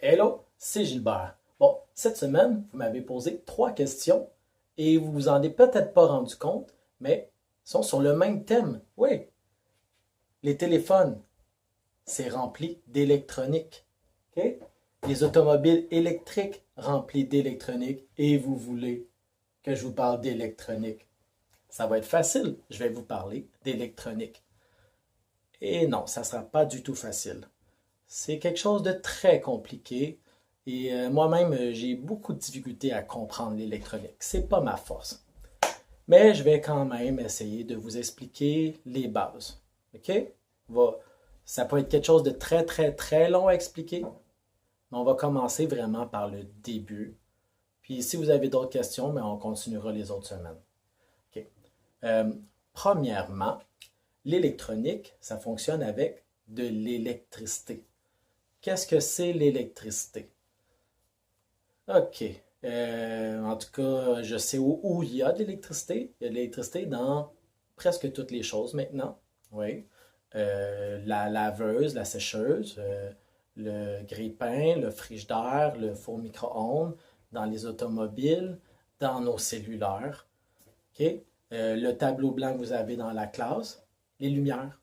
Hello, c'est Gilbert. Bon, cette semaine, vous m'avez posé 3 questions et vous vous en êtes peut-être pas rendu compte, mais ils sont sur le même thème. Oui, les téléphones, c'est rempli d'électronique. OK? Les automobiles électriques remplis d'électronique et vous voulez que je vous parle d'électronique. Ça va être facile, je vais vous parler d'électronique. Et non, ça ne sera pas du tout facile. C'est quelque chose de très compliqué et moi-même, j'ai beaucoup de difficultés à comprendre l'électronique. C'est pas ma force. Mais je vais quand même essayer de vous expliquer les bases. OK? Ça peut être quelque chose de très, très, très long à expliquer, mais on va commencer vraiment par le début. Puis si vous avez d'autres questions, mais on continuera les autres semaines. OK. Euh, Premièrement, l'électronique, ça fonctionne avec de l'électricité. Qu'est-ce que c'est l'électricité? OK. En tout cas, je sais où il y a de l'électricité. Il y a de l'électricité dans presque toutes les choses maintenant. Oui. La laveuse, la sécheuse, le grille-pain, le frigidaire, le four micro-ondes, dans les automobiles, dans nos cellulaires. OK? Le tableau blanc que vous avez dans la classe, les lumières,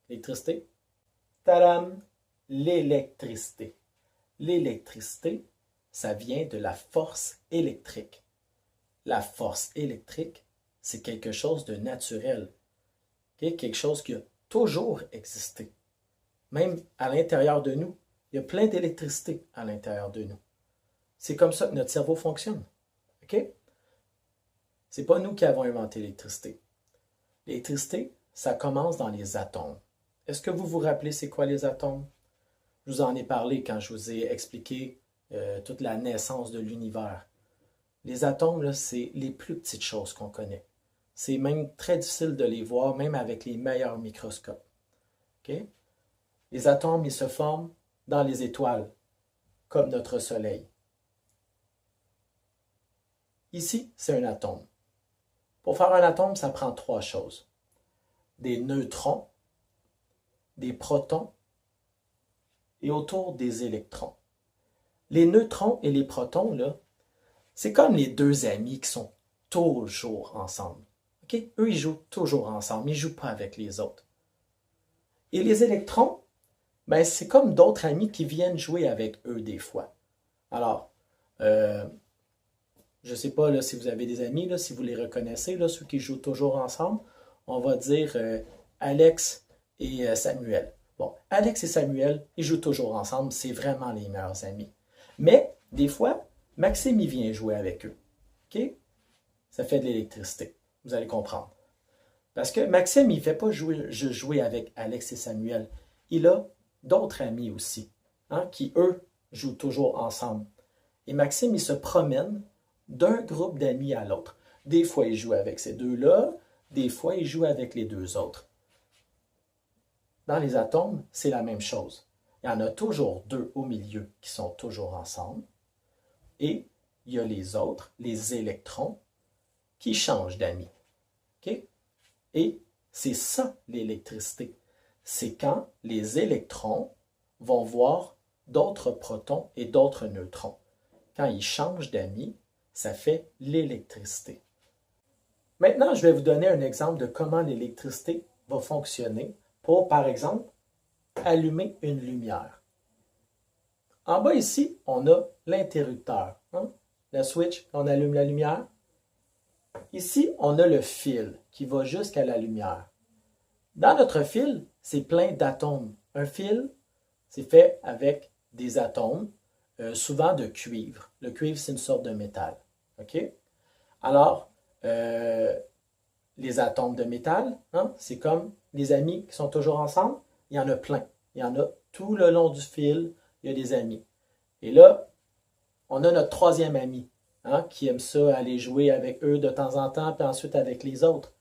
l'électricité. Tadam! L'électricité. L'électricité, ça vient de la force électrique. La force électrique, c'est quelque chose de naturel. Okay? Quelque chose qui a toujours existé. Même à l'intérieur de nous, il y a plein d'électricité à l'intérieur de nous. C'est comme ça que notre cerveau fonctionne. OK? C'est pas nous qui avons inventé l'électricité. L'électricité, ça commence dans les atomes. Est-ce que vous vous rappelez c'est quoi les atomes? Je vous en ai parlé quand je vous ai expliqué toute la naissance de l'univers. Les atomes, là, c'est les plus petites choses qu'on connaît. C'est même très difficile de les voir, même avec les meilleurs microscopes. Okay? Les atomes, ils se forment dans les étoiles, comme notre Soleil. Ici, c'est un atome. Pour faire un atome, ça prend 3 choses. Des neutrons, des protons et autour des électrons. Les neutrons et les protons, là, c'est comme les deux amis qui sont toujours ensemble. Okay? Eux, ils jouent toujours ensemble, ils ne jouent pas avec les autres. Et les électrons, ben, c'est comme d'autres amis qui viennent jouer avec eux des fois. Alors, je ne sais pas là, si vous avez des amis, là, si vous les reconnaissez, là, ceux qui jouent toujours ensemble, on va dire Alex et Samuel. Bon, Alex et Samuel, ils jouent toujours ensemble, c'est vraiment les meilleurs amis. Mais, des fois, Maxime, il vient jouer avec eux. OK? Ça fait de l'électricité. Vous allez comprendre. Parce que Maxime, il ne fait pas jouer avec Alex et Samuel. Il a d'autres amis aussi, hein, qui, eux, jouent toujours ensemble. Et Maxime, il se promène d'un groupe d'amis à l'autre. Des fois, il joue avec ces deux-là, des fois, il joue avec les deux autres. Dans les atomes, c'est la même chose. Il y en a toujours 2 au milieu qui sont toujours ensemble. Et il y a les autres, les électrons, qui changent d'amis. Okay? Et c'est ça l'électricité. C'est quand les électrons vont voir d'autres protons et d'autres neutrons. Quand ils changent d'amis, ça fait l'électricité. Maintenant, je vais vous donner un exemple de comment l'électricité va fonctionner pour, par exemple, allumer une lumière. En bas ici, on a l'interrupteur, hein? Le switch, on allume la lumière. Ici, on a le fil qui va jusqu'à la lumière. Dans notre fil, c'est plein d'atomes. Un fil, c'est fait avec des atomes, souvent de cuivre. Le cuivre, c'est une sorte de métal. OK? Alors, les atomes de métal, hein, c'est comme les amis qui sont toujours ensemble. Il y en a plein. Il y en a tout le long du fil, il y a des amis. Et là, on a notre troisième ami, hein, qui aime ça aller jouer avec eux de temps en temps, puis ensuite avec les autres.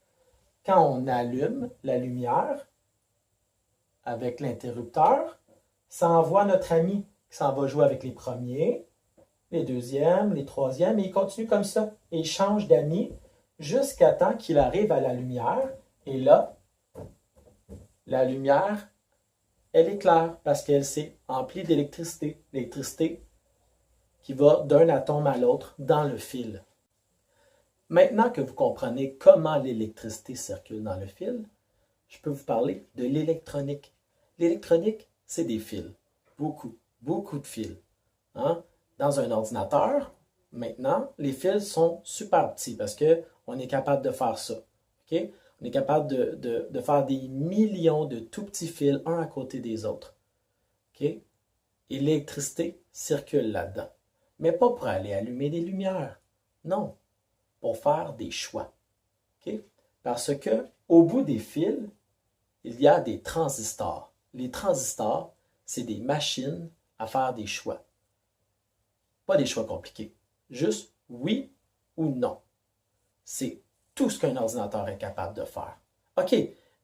Quand on allume la lumière avec l'interrupteur, ça envoie notre ami qui s'en va jouer avec les premiers, les deuxièmes, les troisièmes, et il continue comme ça. Et il change d'amis jusqu'à temps qu'il arrive à la lumière. Et là, la lumière Elle éclaire parce qu'elle s'est emplie d'électricité. L'électricité qui va d'un atome à l'autre dans le fil. Maintenant que vous comprenez comment l'électricité circule dans le fil, je peux vous parler de l'électronique. L'électronique, c'est des fils. Beaucoup, beaucoup de fils. Hein? Dans un ordinateur, maintenant, les fils sont super petits parce qu'on est capable de faire ça. Okay? On est capable de faire des millions de tout petits fils, un à côté des autres. Okay? Et l'électricité circule là-dedans. Mais pas pour aller allumer des lumières. Non, pour faire des choix. Okay? Parce que au bout des fils, il y a des transistors. Les transistors, c'est des machines à faire des choix. Pas des choix compliqués. Juste oui ou non. C'est tout ce qu'un ordinateur est capable de faire. OK,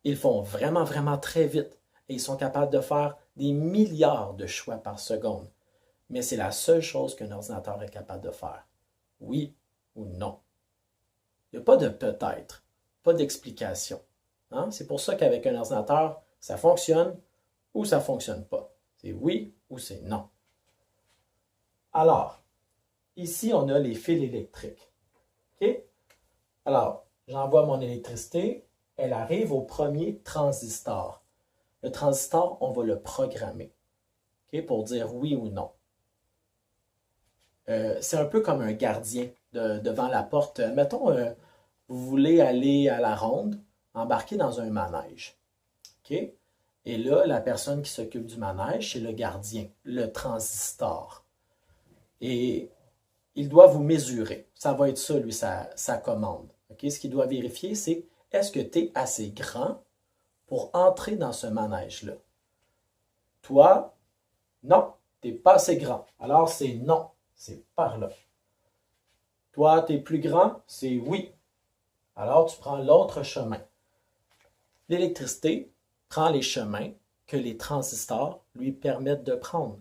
ils font vraiment, vraiment très vite et ils sont capables de faire des milliards de choix par seconde. Mais c'est la seule chose qu'un ordinateur est capable de faire. Oui ou non. Il n'y a pas de peut-être, pas d'explication. Hein? C'est pour ça qu'avec un ordinateur, ça fonctionne ou ça ne fonctionne pas. C'est oui ou c'est non. Alors, ici, on a les fils électriques. OK? Alors, j'envoie mon électricité, elle arrive au premier transistor. Le transistor, on va le programmer, OK, pour dire oui ou non. C'est un peu comme un gardien devant la porte. Mettons, vous voulez aller à la ronde, embarquer dans un manège. OK? Et là, la personne qui s'occupe du manège, c'est le gardien, le transistor. Et il doit vous mesurer. Ça va être ça, lui, sa commande. Okay? Ce qu'il doit vérifier, c'est est-ce que tu es assez grand pour entrer dans ce manège-là? Toi, non, tu n'es pas assez grand. Alors, c'est non. C'est par là. Toi, tu es plus grand, c'est oui. Alors, tu prends l'autre chemin. L'électricité prend les chemins que les transistors lui permettent de prendre.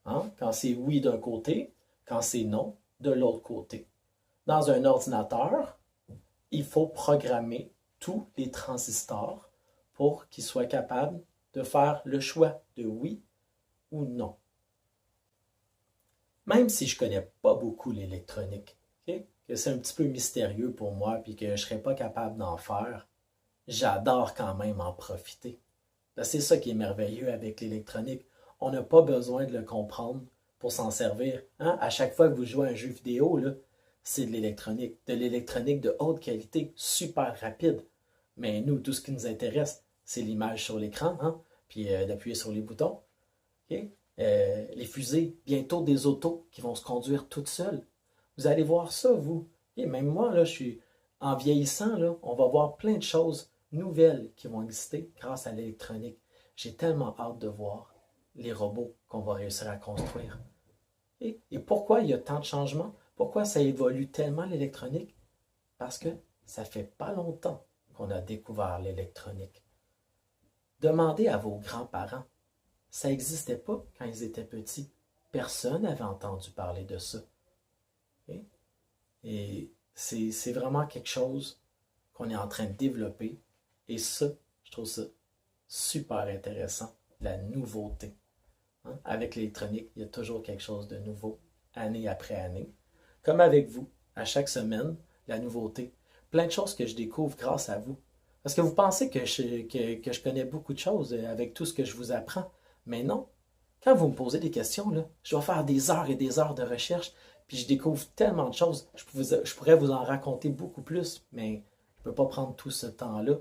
Hein? Quand c'est oui d'un côté, quand c'est non de l'autre côté. Dans un ordinateur, il faut programmer tous les transistors pour qu'ils soient capables de faire le choix de oui ou non. Même si je ne connais pas beaucoup l'électronique, okay? Que c'est un petit peu mystérieux pour moi et que je ne serais pas capable d'en faire, j'adore quand même en profiter. C'est ça qui est merveilleux avec l'électronique. On n'a pas besoin de le comprendre pour s'en servir. Hein? À chaque fois que vous jouez à un jeu vidéo, là, c'est de l'électronique de haute qualité, super rapide. Mais nous, tout ce qui nous intéresse, c'est l'image sur l'écran, hein? Puis d'appuyer sur les boutons. Okay? Les fusées, bientôt des autos qui vont se conduire toutes seules. Vous allez voir ça, vous. Et même moi, là, je suis en vieillissant, là, on va voir plein de choses nouvelles qui vont exister grâce à l'électronique. J'ai tellement hâte de voir les robots qu'on va réussir à construire. Et pourquoi il y a tant de changements? Pourquoi ça évolue tellement l'électronique? Parce que ça fait pas longtemps qu'on a découvert l'électronique. Demandez à vos grands-parents. Ça n'existait pas quand ils étaient petits. Personne n'avait entendu parler de ça. Et c'est vraiment quelque chose qu'on est en train de développer. Et ça, je trouve ça super intéressant, la nouveauté. Hein? Avec l'électronique, il y a toujours quelque chose de nouveau, année après année. Comme avec vous, à chaque semaine, la nouveauté. Plein de choses que je découvre grâce à vous. Parce que vous pensez que je connais beaucoup de choses avec tout ce que je vous apprends. Mais non. Quand vous me posez des questions, là, je dois faire des heures et des heures de recherche, puis je découvre tellement de choses. Je pourrais vous en raconter beaucoup plus, mais je ne peux pas prendre tout ce temps-là.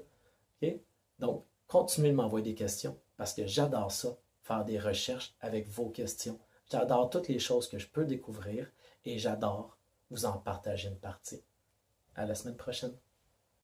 Okay? Donc, continuez de m'envoyer des questions, parce que j'adore ça, faire des recherches avec vos questions. J'adore toutes les choses que je peux découvrir, et j'adore vous en partager une partie. À la semaine prochaine.